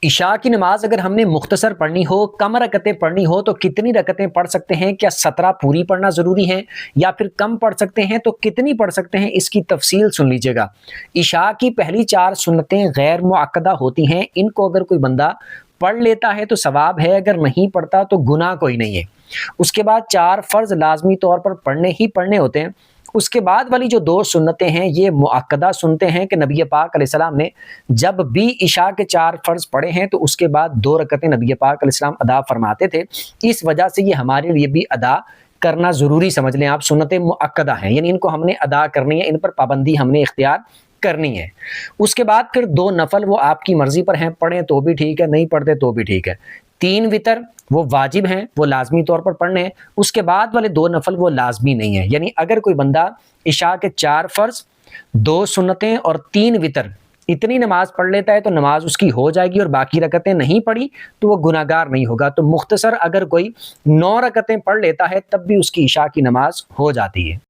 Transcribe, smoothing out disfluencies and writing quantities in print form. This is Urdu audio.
عشاء کی نماز اگر ہم نے مختصر پڑھنی ہو، کم رکعتیں پڑھنی ہو تو کتنی رکعتیں پڑھ سکتے ہیں؟ کیا 17 پوری پڑھنا ضروری ہے یا پھر کم پڑھ سکتے ہیں؟ تو کتنی پڑھ سکتے ہیں اس کی تفصیل سن لیجئے گا۔ عشاء کی پہلی 4 سنتیں غیر معقدہ ہوتی ہیں، ان کو اگر کوئی بندہ پڑھ لیتا ہے تو ثواب ہے، اگر نہیں پڑھتا تو گناہ کوئی نہیں ہے۔ اس کے بعد 4 فرض لازمی طور پر پڑھنے ہی پڑھنے ہوتے ہیں۔ اس کے بعد والی جو 2 سنتیں ہیں یہ مؤکدہ سنتیں ہیں کہ نبی پاک علیہ السلام نے جب بھی عشاء کے 4 فرض پڑھے ہیں تو اس کے بعد 2 رکعتیں نبی پاک علیہ السلام ادا فرماتے تھے۔ اس وجہ سے یہ ہمارے لیے بھی ادا کرنا ضروری سمجھ لیں آپ، سنتیں مؤکدہ ہیں، یعنی ان کو ہم نے ادا کرنی ہے، ان پر پابندی ہم نے اختیار کرنی ہے۔ اس کے بعد پھر 2 نفل وہ آپ کی مرضی پر ہیں، پڑھیں تو بھی ٹھیک ہے، نہیں پڑھتے تو بھی ٹھیک ہے۔ 3 وتر وہ واجب ہیں، وہ لازمی طور پر پڑھنے ہیں۔ اس کے بعد والے 2 نفل وہ لازمی نہیں ہیں، یعنی اگر کوئی بندہ عشاء کے 4 فرض، 2 سنتیں اور 3 وتر اتنی نماز پڑھ لیتا ہے تو نماز اس کی ہو جائے گی، اور باقی رکعتیں نہیں پڑھی تو وہ گناہگار نہیں ہوگا۔ تو مختصر اگر کوئی 9 رکعتیں پڑھ لیتا ہے تب بھی اس کی عشاء کی نماز ہو جاتی ہے۔